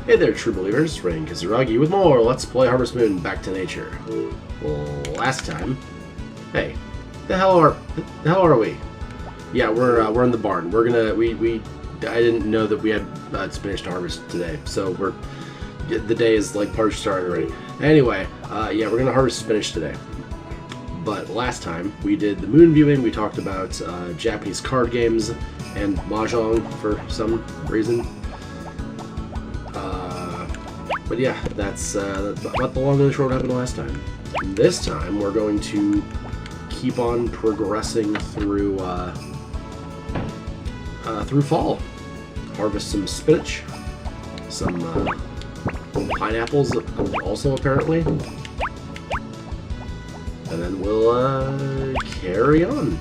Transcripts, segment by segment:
Hey there, true believers. Rain Kizuragi with more Let's Play Harvest Moon Back to Nature. Well, last time... Hey, the hell are we? Yeah, we're in the barn. We're gonna... I didn't know that we had spinach to harvest today, so the day is like partially started already. Anyway, yeah, we're gonna harvest spinach today. But last time, we did the moon viewing, we talked about Japanese card games and mahjong for some reason. But yeah, that's about the long and the short happened last time. This time, we're going to keep on progressing through through fall. Harvest some spinach, some pineapples also apparently, and then we'll carry on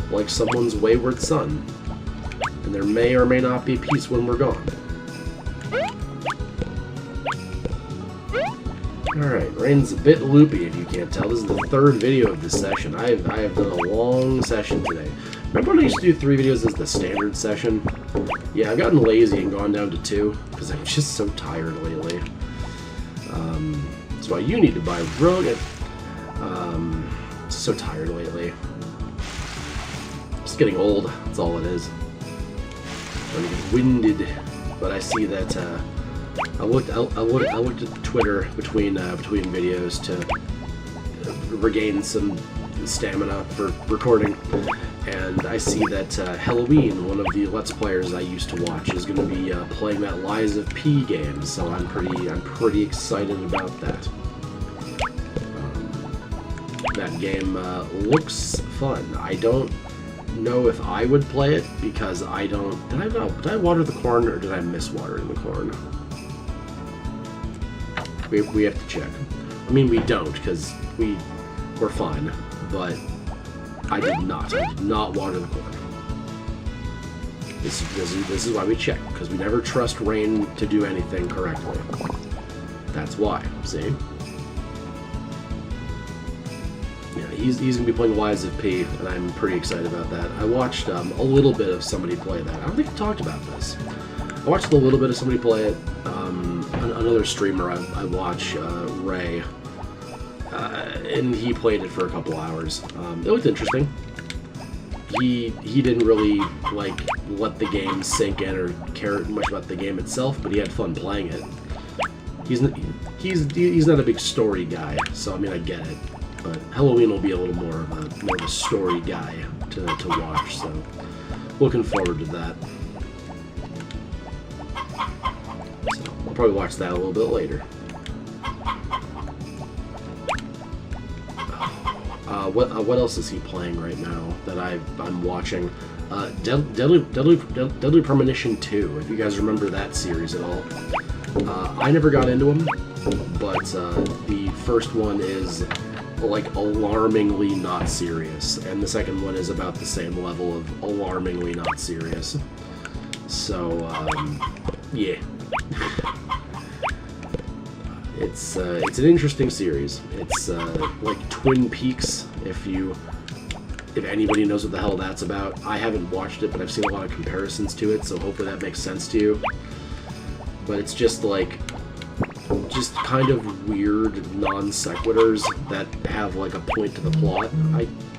like someone's wayward son. And there may or may not be peace when we're gone. Alright, Rain's a bit loopy if you can't tell. This is the third video of this session. I have done a long session today. Remember when I used to do 3 videos as the standard session? Yeah, I've gotten lazy and gone down to 2, because I'm just so tired lately. That's why you need to buy Rogue. So tired lately. Just getting old, that's all it is. I'm getting winded, but I see that, I looked at Twitter between videos to regain some stamina for recording, and I see that Halloween, one of the Let's Players I used to watch, is going to be playing that Lies of P game. So I'm pretty excited about that. That game looks fun. I don't know if I would play it because I don't. Did I water the corn or did I miss watering the corn? We have to check. I mean, we don't, because we're fine, but I did not water the corn. This is why we check, because we never trust Rain to do anything correctly. That's why, see? Yeah, he's going to be playing Lies of P, and I'm pretty excited about that. I watched a little bit of somebody play that. I don't think I talked about this. I watched a little bit of somebody play it. Another streamer I watch, Ray, and he played it for a couple hours. It looked interesting. He didn't really like let the game sink in or care much about the game itself, but he had fun playing it. He's not a big story guy, so I mean I get it. But Halloween will be a little more of a story guy to watch, so looking forward to that. I'll probably watch that a little bit later. What else is he playing right now that I'm watching? Deadly Premonition 2, if you guys remember that series at all. I never got into them, but the first one is like alarmingly not serious, and the second one is about the same level of alarmingly not serious. So, yeah. It's an interesting series. It's like Twin Peaks, if anybody knows what the hell that's about. I haven't watched it, but I've seen a lot of comparisons to it, so hopefully that makes sense to you. But it's just kind of weird non sequiturs that have like a point to the plot.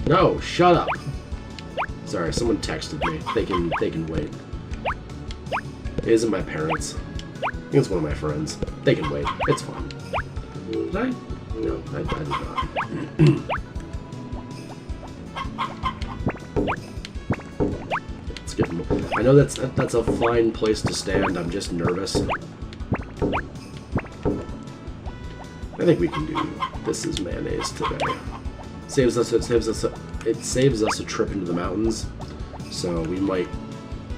No, shut up. Sorry, someone texted me. They can wait. It isn't my parents. I think it's one of my friends. They can wait. It's fine. Did I? No, I did not. Let's get more. I know that's a fine place to stand. I'm just nervous. I think we can do this as mayonnaise today. It saves us a trip into the mountains. So we might.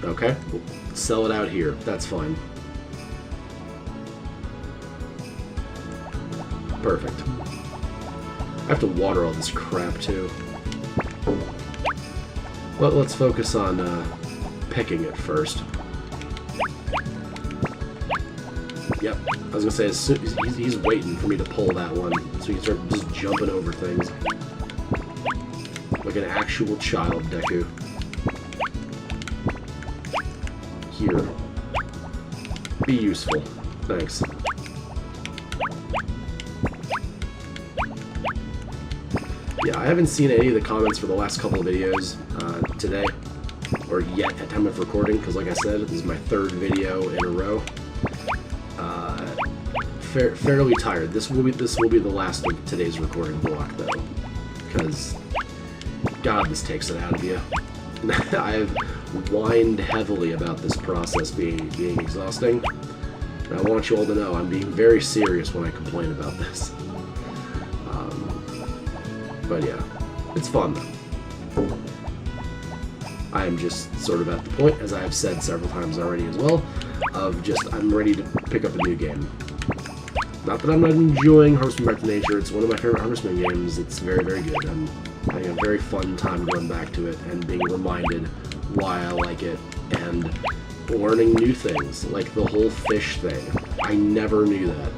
Okay, we'll sell it out here. That's fine. Perfect. I have to water all this crap too. Well, let's focus on picking it first. Yep, I was gonna say he's waiting for me to pull that one, so he can start just jumping over things like an actual child, Deku. Here. Be useful. Thanks. Yeah, I haven't seen any of the comments for the last couple of videos today, or yet at time of recording, because like I said, this is my third video in a row. Fairly tired. This will be the last of today's recording block, though, because God, this takes it out of you. I've whined heavily about this process being exhausting. And I want you all to know I'm being very serious when I complain about this. But yeah, it's fun though. I am just sort of at the point, as I have said several times already as well, of just I'm ready to pick up a new game. Not that I'm not enjoying Harvesting Back to Nature, it's one of my favorite Harvestman games, it's very, very good. I'm having a very fun time going back to it and being reminded why I like it, and learning new things, like the whole fish thing. I never knew that.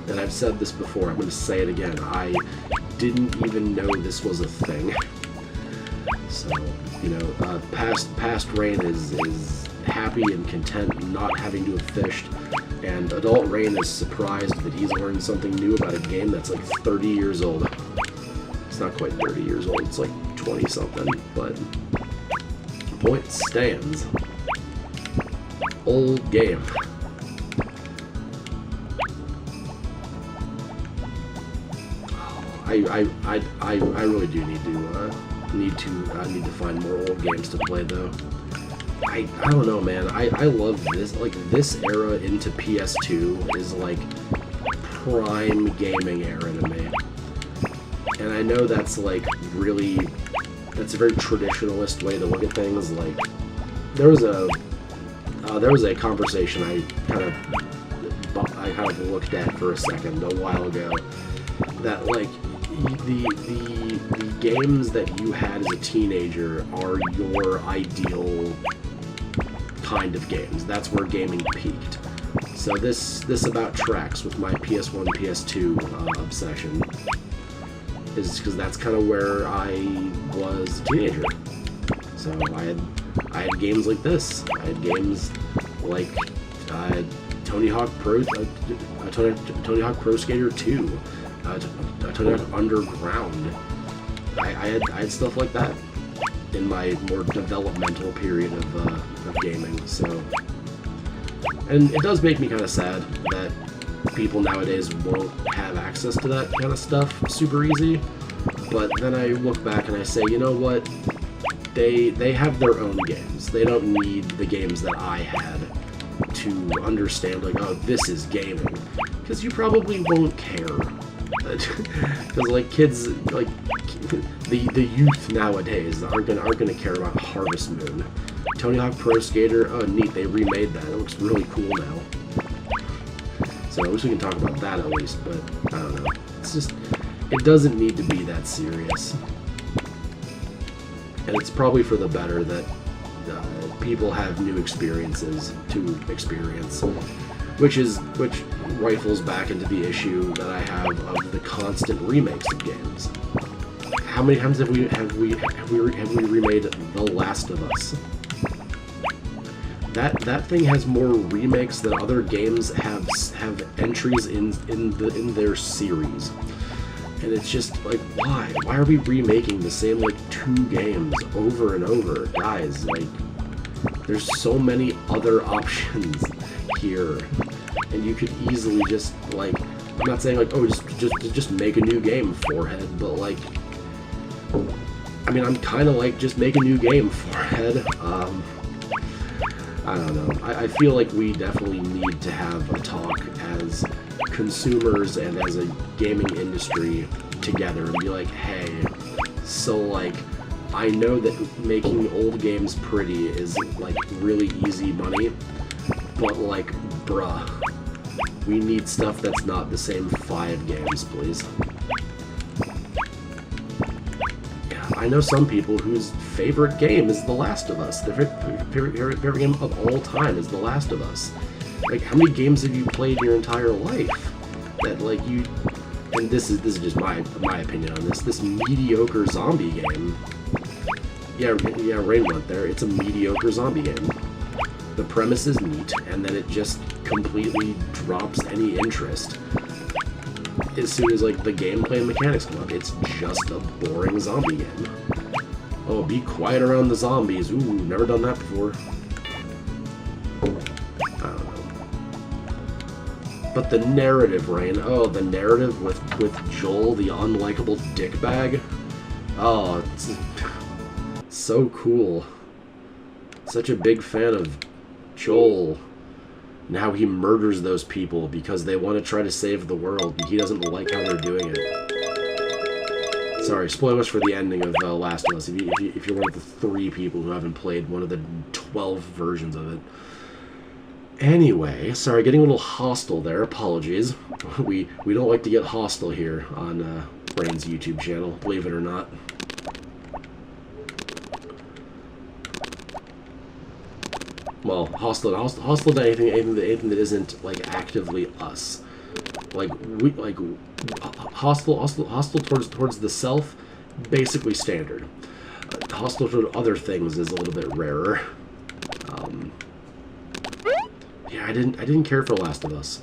And I've said this before, I'm going to say it again, I didn't even know this was a thing. So, you know, past Rain is happy and content not having to have fished, and Adult Rain is surprised that he's learned something new about a game that's like 30 years old. It's not quite 30 years old, it's like 20-something, but the point stands. Old game. I really do need to find more old games to play though. I don't know, man. I love this. Like, this era into PS2 is like prime gaming era to me. And I know that's like really, that's a very traditionalist way to look at things. Like, there was a conversation I kind of looked at for a second a while ago, that like the games that you had as a teenager are your ideal kind of games. That's where gaming peaked. So this about tracks with my PS1, PS2 obsession is because that's kind of where I was a teenager. So I had games like this. I had games like Tony Hawk Pro Skater 2, Tony Hawk Underground. I had stuff like that in my more developmental period of gaming. So, and it does make me kind of sad that people nowadays won't have access to that kind of stuff super easy. But then I look back and I say, you know what? They have their own games. They don't need the games that I had to understand, like, oh, this is gaming. Because you probably won't care. Because, like, kids, like, the youth nowadays aren't gonna care about Harvest Moon. Tony Hawk Pro Skater, oh, neat, they remade that. It looks really cool now. So at least we can talk about that at least, but I don't know. It's just, it doesn't need to be that serious. And it's probably for the better that people have new experiences to experience, which rifles back into the issue that I have of the constant remakes of games. How many times have we remade The Last of Us? That thing has more remakes than other games have entries in their series. And it's just like, why? Why are we remaking the same, like, 2 games over and over? Guys, like, there's so many other options here. And you could easily just, like, I'm not saying, like, oh, just make a new game, Forehead, but, like, I mean, I'm kind of like, just make a new game, Forehead. I don't know. I feel like we definitely need to have a talk as consumers and as a gaming industry together and be like, hey, so, like, I know that making old games pretty is, like, really easy money, but, like, bruh, we need stuff that's not the same 5 games, please. I know some people whose favorite game is The Last of Us. Their favorite game of all time is The Last of Us. Like, how many games have you played in your entire life that, like, you... And this is just my opinion on this mediocre zombie game. Yeah, Rain went there. It's a mediocre zombie game. The premise is neat, and then it just completely drops any interest as soon as, like, the gameplay and mechanics come up. It's just a boring zombie game. Oh, be quiet around the zombies. Ooh, never done that before. I don't know. But the narrative, Rain. Oh, the narrative with Joel, the unlikable dickbag. Oh, it's so cool. Such a big fan of Joel. And how he murders those people because they want to try to save the world, and he doesn't like how they're doing it. Sorry, spoilers for the ending of Last of Us, if you're one of the 3 people who haven't played one of the 12 versions of it. Anyway, sorry, getting a little hostile there, apologies. We don't like to get hostile here on Brain's YouTube channel, believe it or not. Well, hostile to anything that isn't, like, actively us. Hostile towards the self, basically standard. Hostile toward other things is a little bit rarer. Yeah, I didn't care for Last of Us.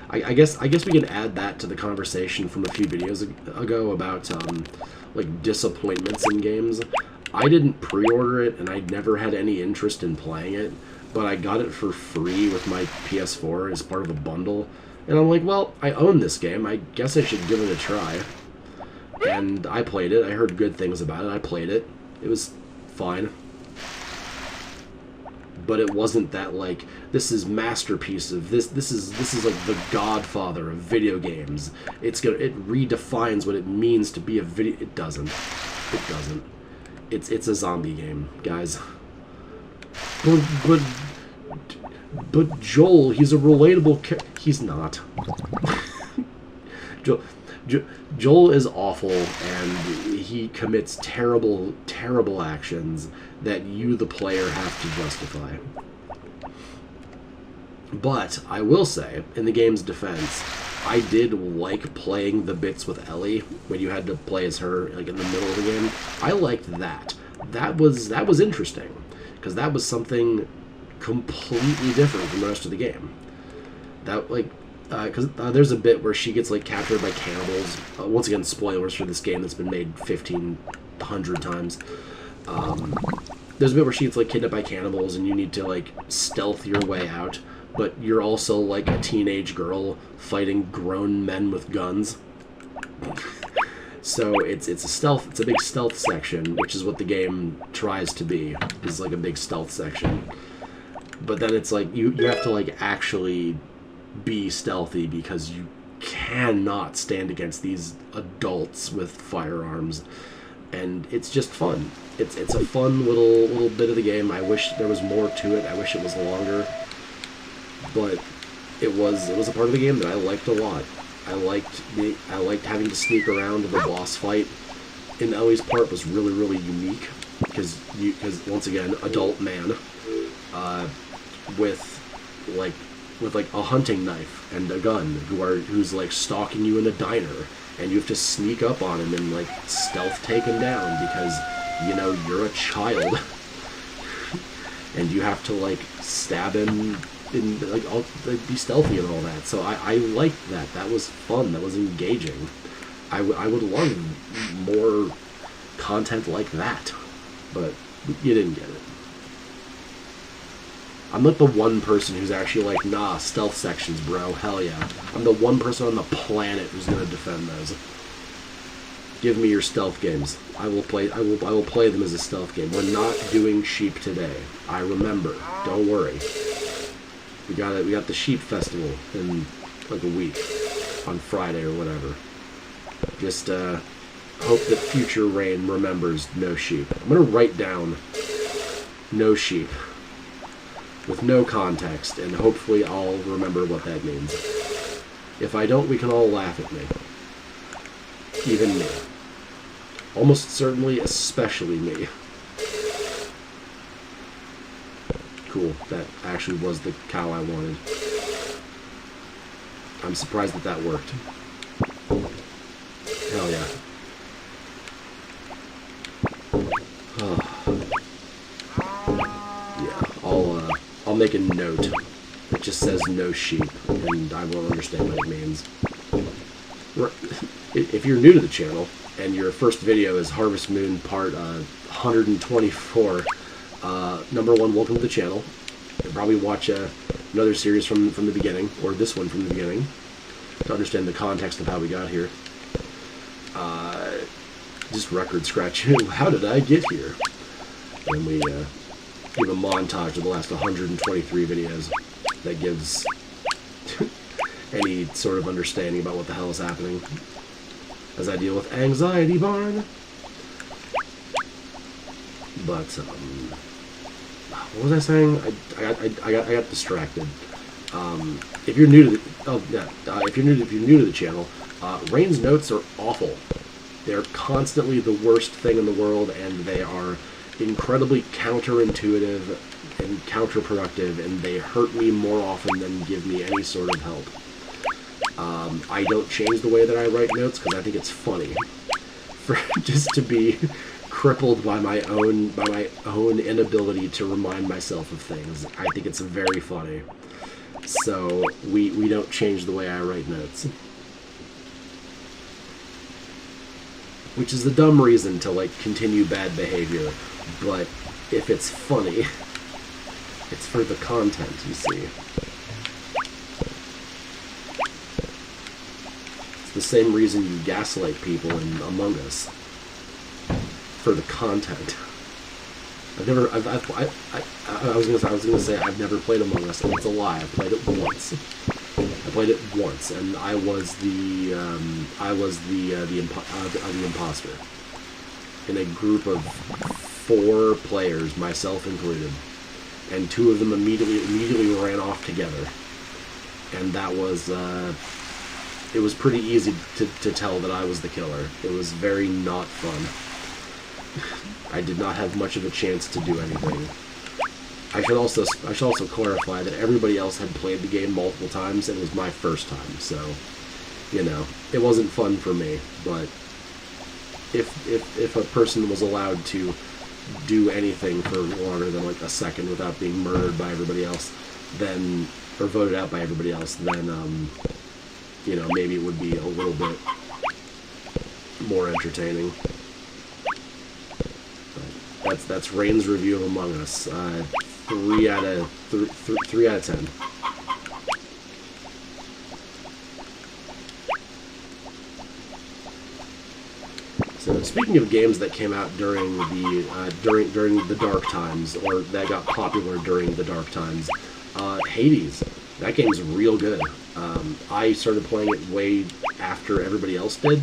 I guess we can add that to the conversation from a few videos ago about like disappointments in games. I didn't pre-order it, and I never had any interest in playing it. But I got it for free with my PS4 as part of a bundle. And I'm like, well, I own this game. I guess I should give it a try. And I played it. I heard good things about it. I played it. It was fine. But it wasn't that, like, this is masterpiece of this is like the godfather of video games. It redefines what it means to be a video. It doesn't. It doesn't. It's a zombie game, guys. But Joel, he's a relatable he's not. Joel is awful, and he commits terrible, terrible actions that you, the player, have to justify. But I will say, in the game's defense, I did like playing the bits with Ellie when you had to play as her, like, in the middle of the game. I liked that. That was interesting. Because that was something completely different from the rest of the game. That, like, because there's a bit where she gets, like, captured by cannibals. Once again, spoilers for this game that's been made 1,500 times. There's a bit where she gets, like, kidnapped by cannibals, and you need to, like, stealth your way out. But you're also, like, a teenage girl fighting grown men with guns. So it's a big stealth section, which is what the game tries to be, is like a big stealth section. But then it's like you have to, like, actually be stealthy because you cannot stand against these adults with firearms, and it's just fun. It's a fun little bit of the game. I wish there was more to it. I wish it was longer, but it was a part of the game that I liked a lot. I liked having to sneak around to the boss fight in Ellie's part was really, really unique because once again, adult man with like a hunting knife and a gun who's like stalking you in a diner, and you have to sneak up on him and, like, stealth take him down because, you know, you're a child and you have to, like, stab him. And, like, be stealthy and all that. So I liked that. That was fun. That was engaging. I would love more content like that. But you didn't get it. I'm like the one person who's actually like, nah, stealth sections, bro. Hell yeah. I'm the one person on the planet who's gonna defend those. Give me your stealth games. I will play them as a stealth game. We're not doing sheep today. I remember. Don't worry. We got the sheep festival in like a week on Friday or whatever. Just hope that future Rain remembers no sheep. I'm gonna write down no sheep with no context, and hopefully I'll remember what that means. If I don't, we can all laugh at me. Even me. Almost certainly, especially me. Cool, that actually was the cow I wanted. I'm surprised that worked. Hell yeah. Yeah, I'll I'll make a note that just says no sheep, and I won't understand what it means. If you're new to the channel, and your first video is Harvest Moon Part 124, number one, welcome to the channel. You'll probably watch another series from the beginning, or this one from the beginning, to understand the context of how we got here. Just record scratching. How did I get here? And we give a montage of the last 123 videos that gives any sort of understanding about what the hell is happening as I deal with anxiety barn. But what was I saying? I got distracted. If you're new to if you're new to the channel, Rain's notes are awful. They're constantly the worst thing in the world, and they are incredibly counterintuitive and counterproductive, and they hurt me more often than give me any sort of help. I don't change the way that I write notes because I think it's funny, for just to be crippled by my own inability to remind myself of things. I think it's very funny. So we don't change the way I write notes. Which is the dumb reason to, like, continue bad behavior. But if it's funny, it's for the content, you see. It's the same reason you gaslight people in Among Us. For the content. I was gonna say I've never played Among Us, and it's a lie. I played it once. And I was the imposter in a group of 4 players, myself included, and 2 of them immediately ran off together, and that was it was pretty easy to tell that I was the killer. It was very not fun. I did not have much of a chance to do anything. I should also clarify that everybody else had played the game multiple times, and it was my first time, so, you know, it wasn't fun for me. But if a person was allowed to do anything for longer than, like, a second without being murdered by everybody else, then, or voted out by everybody else, then, you know, maybe it would be a little bit more entertaining. But that's Rain's review of Among Us. 3 out of 10. So, speaking of games that came out during the dark times, or that got popular during the dark times, Hades. That game's real good. I started playing it way after everybody else did,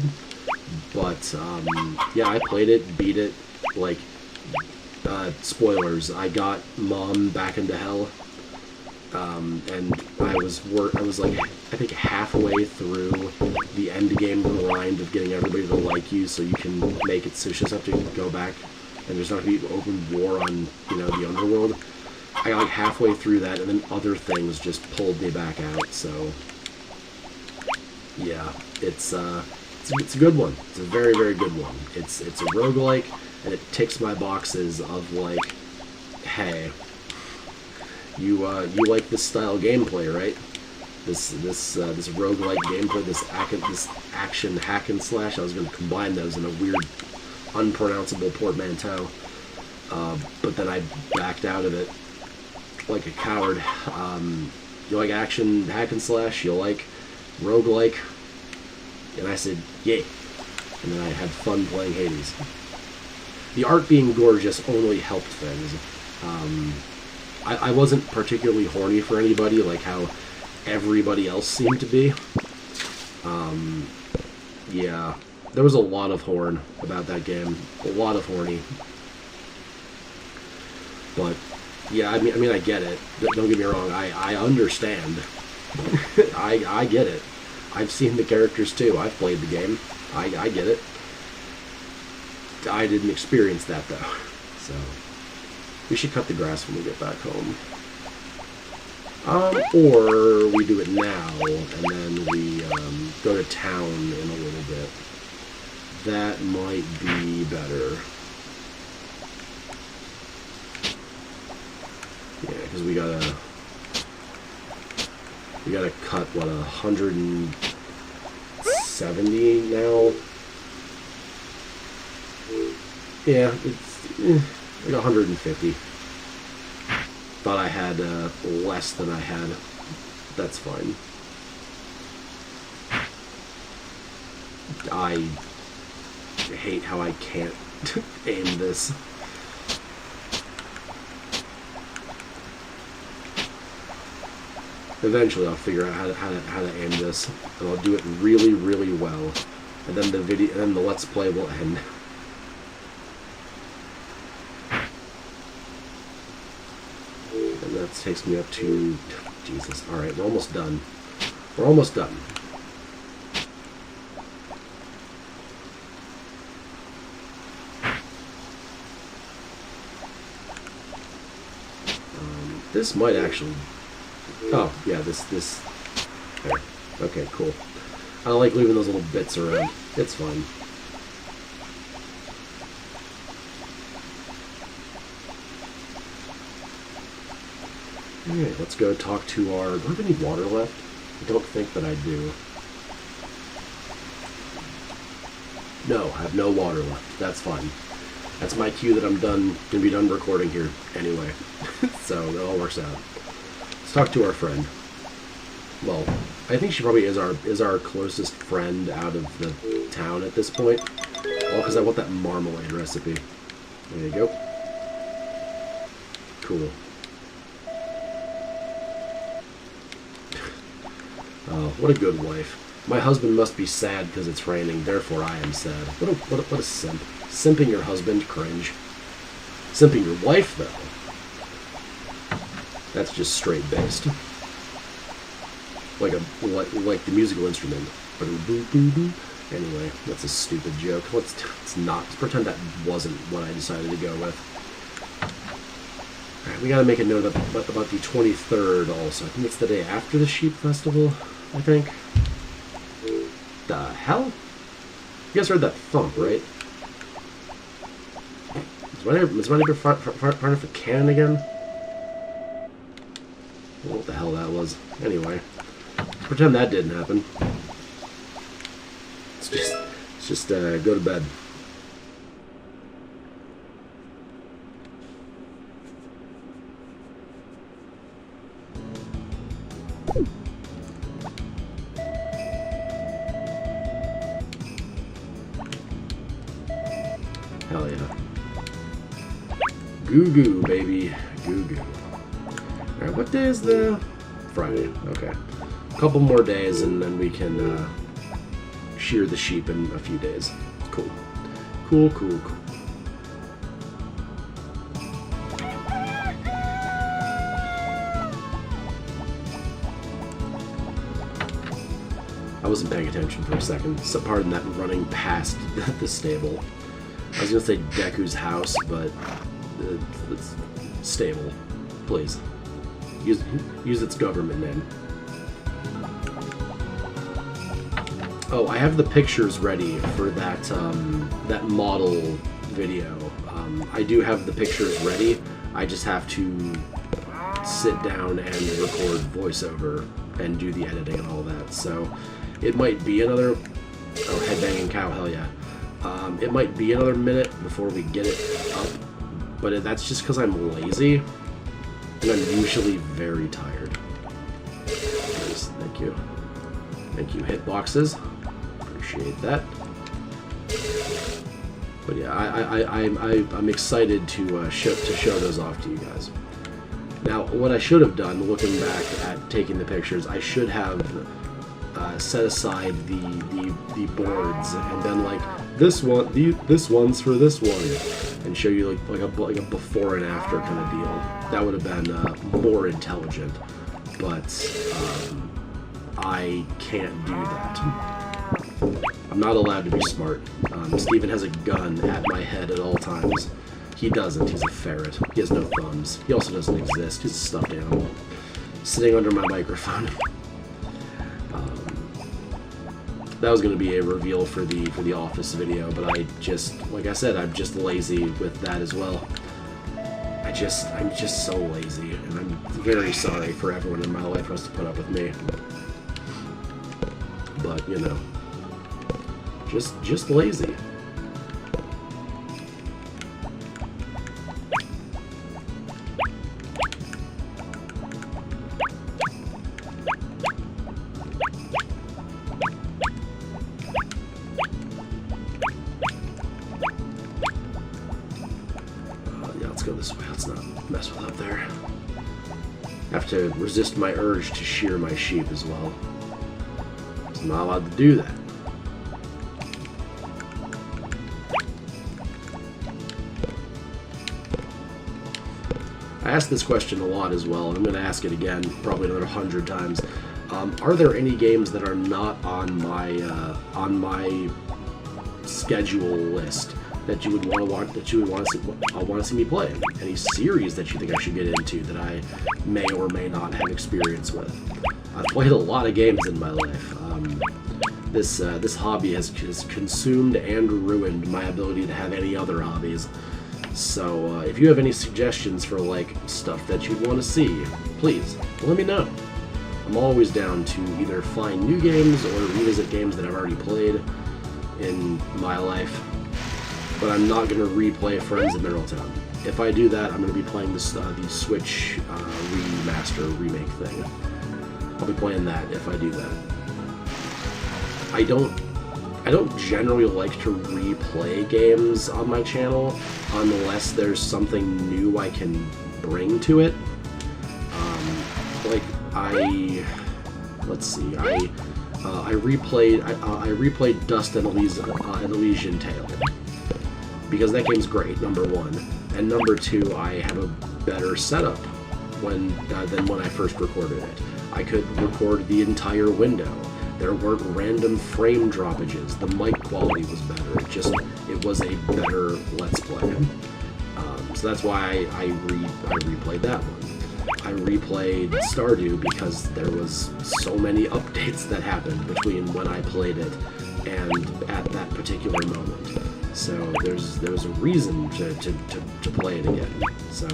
but yeah, I played it, beat it, like. Spoilers, I got Mom back into hell, and I was like, I think halfway through the end game grind of getting everybody to like you so you can make it so she doesn't have to go back and there's not going to be open war on, you know, the underworld. I got like halfway through that, and then other things just pulled me back out, so yeah, it's a good one. It's a very, very good one. It's a roguelike, and it ticks my boxes of, like, hey, you like this style gameplay, right? This roguelike gameplay, this action hack and slash. I was going to combine those in a weird, unpronounceable portmanteau, but then I backed out of it like a coward. You like action hack and slash? You like roguelike? And I said, yay. And then I had fun playing Hades. The art being gorgeous only helped things. I wasn't particularly horny for anybody, like how everybody else seemed to be. Yeah, there was a lot of horn about that game. A lot of horny. But, yeah, I mean, I get it. Don't get me wrong, I understand. I get it. I've seen the characters too. I've played the game. I get it. I didn't experience that, though. So, we should cut the grass when we get back home. Or we do it now, and then we go to town in a little bit. That might be better. Yeah, because we gotta cut what, 170 now. Yeah, it's like 150. Thought I had less than I had. That's fine. I hate how I can't aim this. Eventually I'll figure out how to aim this, and I'll do it really, really well. And then the Let's Play will end. And that takes me up to... Jesus. Alright, we're almost done. We're almost done. This might actually... Oh, yeah, this... There. Okay, cool. I like leaving those little bits around. It's fun. Alright, let's go talk to our... Do I have any water left? I don't think that I do. No, I have no water left. That's fine. That's my cue that I'm gonna be done recording here anyway. So it all works out. Let's talk to our friend. Well, I think she probably is our closest friend out of the town at this point. All because I want that marmalade recipe. There you go. Cool. Oh, what a good wife. My husband must be sad because it's raining, therefore I am sad. What a simp. Simping your husband, cringe. Simping your wife, though. That's just straight based. Like the musical instrument. Anyway, that's a stupid joke. Let's pretend that wasn't what I decided to go with. Alright, we gotta make a note about the 23rd also. I think it's the day after the Sheep Festival, I think. The hell? You guys heard that thump, right? Is my neighbor firing off a cannon again? I don't know what the hell that was. Anyway, pretend that didn't happen. Let's just go to bed. Hell yeah. Goo goo, baby. Goo goo. Alright, what day is the... Friday. Okay. A couple more days and then we can shear the sheep in a few days. Cool. Cool, cool, cool. I wasn't paying attention for a second. So pardon that running past the stable. I was gonna say Deku's house, but it's stable. Please. Use its government name. Oh, I have the pictures ready for that that model video. I do have the pictures ready. I just have to sit down and record voiceover and do the editing and all that. So it might be another... Oh, headbanging cow, hell yeah. It might be another minute before we get it up, but that's just because I'm lazy, and I'm usually very tired. Nice, thank you. Thank you, hitboxes. Appreciate that. But yeah, I'm excited to show those off to you guys. Now, what I should have done, looking back at taking the pictures, I should have set aside the boards and then like this one's for this one, and show you like a before and after kind of deal. That would have been more intelligent, but I can't do that. I'm not allowed to be smart. Steven has a gun at my head at all times. He doesn't. He's a ferret. He has no thumbs. He also doesn't exist. He's a stuffed animal sitting under my microphone. That was going to be a reveal for the Office video, but I just, like I said, I'm just lazy with that as well. I I'm just so lazy, and I'm very sorry for everyone in my life who has to put up with me. But, you know, just lazy. Let's go this way. Let's not mess with up there. I have to resist my urge to shear my sheep as well. I'm not allowed to do that. I asked this question a lot as well, and I'm going to ask it again, probably another 100 times. Are there any games that are not on my schedule list that you would want to watch, that you would want to see me play? Any series that you think I should get into that I may or may not have experience with? I've played a lot of games in my life. This hobby has consumed and ruined my ability to have any other hobbies. So if you have any suggestions for like stuff that you'd want to see, please let me know. I'm always down to either find new games or revisit games that I've already played in my life. But I'm not going to replay Friends of Mineral Town. If I do that, I'm going to be playing the Switch remaster remake thing. I'll be playing that if I do that. I don't generally like to replay games on my channel unless there's something new I can bring to it. I replayed Dust and Elysian Tale because that game's great, number one, and number two, I have a better setup than when I first recorded it. I could record the entire window. There weren't random frame droppages. The mic quality was better. It was a better Let's Play. So that's why I replayed that one. I replayed Stardew because there was so many updates that happened between when I played it and at that particular moment. So there was a reason to play it again. So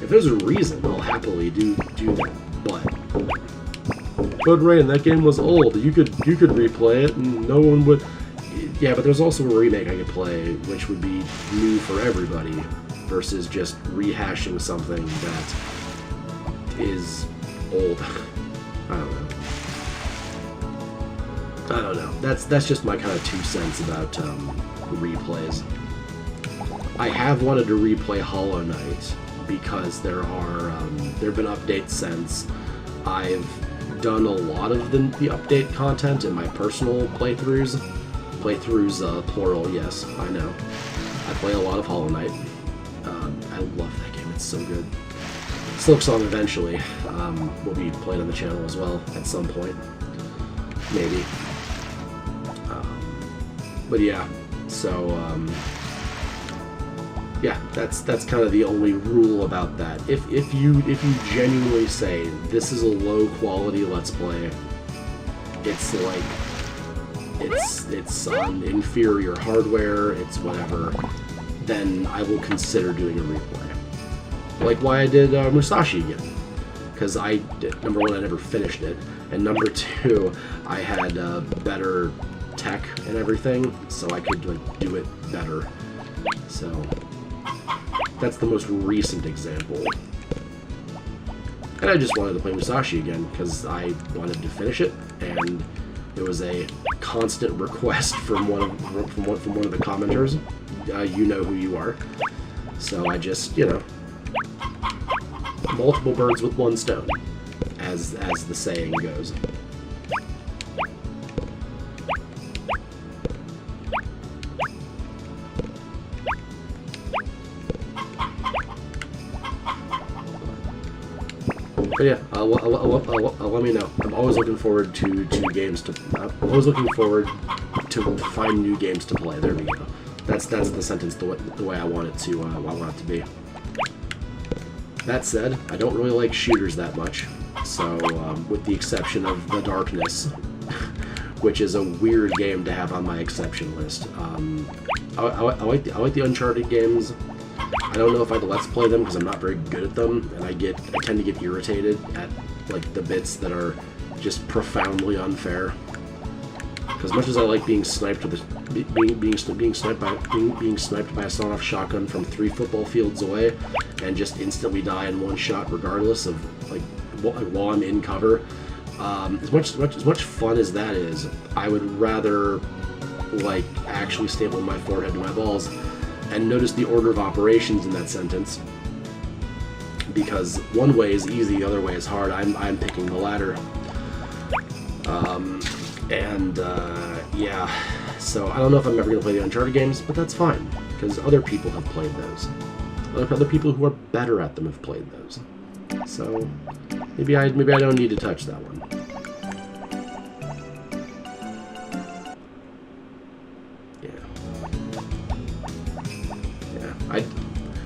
if there's a reason, I'll happily do that. But Rain, that game was old. You could replay it, and no one would. Yeah, but there's also a remake I could play, which would be new for everybody, versus just rehashing something that is old. I don't know. That's just my kind of 2 cents about replays. I have wanted to replay Hollow Knight because there have been updates since. I've done a lot of the update content in my personal playthroughs. Playthroughs, plural, yes, I know. I play a lot of Hollow Knight. I love that game, it's so good. Silksong eventually will be played on the channel as well at some point. Maybe. But yeah, so yeah, that's kind of the only rule about that. If you genuinely say this is a low quality Let's Play, it's like it's on inferior hardware, it's whatever, then I will consider doing a replay. Like why I did Musashi again, because number one, I never finished it, and number two, I had better tech and everything, so I could like do it better. So that's the most recent example. And I just wanted to play Musashi again because I wanted to finish it, and it was a constant request from one of the commenters. You know who you are. So I just, multiple birds with one stone, as the saying goes. But yeah, let me know. I'm always looking forward to games to. I'm always looking forward to find new games to play. There we go. That's the sentence the way I want it to be. That said, I don't really like shooters that much. So with the exception of The Darkness, which is a weird game to have on my exception list. I like the Uncharted games. I don't know if I'd let's play them because I'm not very good at them, and I tend to get irritated at like the bits that are just profoundly unfair. Because much as I like being sniped with being sniped by a sawed-off shotgun from 3 football fields away, and just instantly die in one shot, regardless of like while I'm in cover. As much fun as that is, I would rather like actually staple my forehead to my balls. And notice the order of operations in that sentence, because one way is easy, the other way is hard. I'm picking the latter. Yeah, so I don't know if I'm ever going to play the Uncharted games, but that's fine, because other people have played those. Other people who are better at them have played those. So maybe I don't need to touch that one.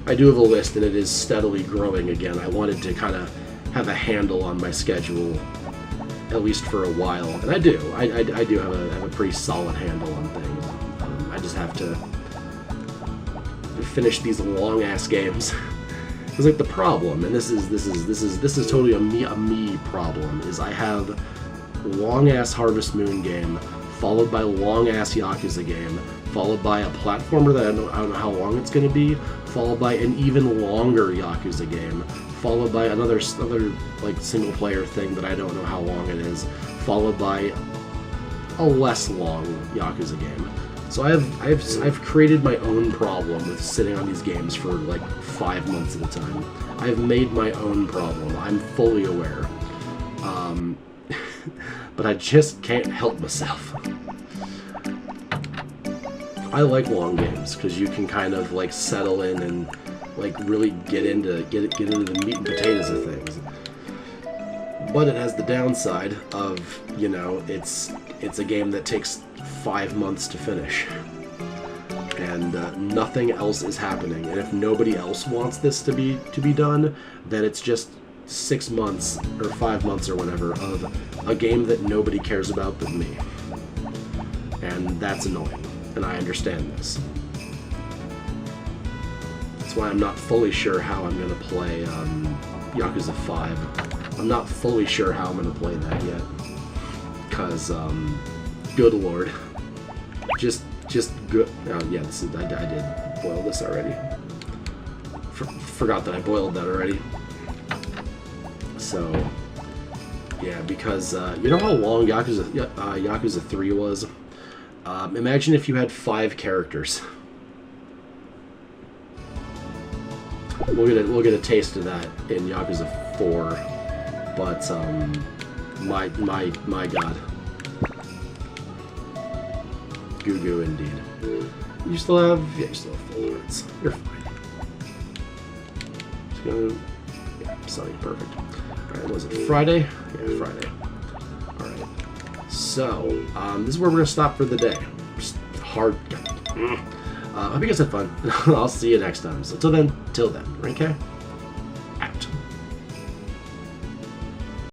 I do have a list, and it is steadily growing again. I wanted to kind of have a handle on my schedule, at least for a while, and I do. I do have a pretty solid handle on things. I just have to finish these long ass games. It's like the problem, and this is totally a me problem. Is I have long ass Harvest Moon game, followed by long ass Yakuza game, followed by a platformer that I don't know how long it's going to be, followed by an even longer Yakuza game, followed by another like single player thing that I don't know how long it is, followed by a less long Yakuza game. So I've created my own problem with sitting on these games for like 5 months at a time. I've made my own problem. I'm fully aware. But I just can't help myself. I like long games because you can kind of like settle in and like really get into the meat and potatoes of things. But it has the downside of, you know, it's a game that takes 5 months to finish, and nothing else is happening. And if nobody else wants this to be done, then it's just 6 months or 5 months or whatever of a game that nobody cares about but me, and that's annoying. And I understand this. That's why I'm not fully sure how I'm going to play Yakuza 5. I'm not fully sure how I'm going to play that yet. Because, good lord. Just good. Oh, yeah, I did boil this already. Forgot that I boiled that already. So, yeah, because, you know how long Yakuza 3 was? Imagine if you had 5 characters. We'll get a taste of that in Yakuza 4, but my god, goo indeed. You still have full hearts. You're fine. Just gonna, yeah, sorry, perfect. All right, was it Friday? Yeah, Friday. All right. So, this is where we're going to stop for the day. Just hard. I hope you guys had fun. I'll see you next time. So, till then, okay?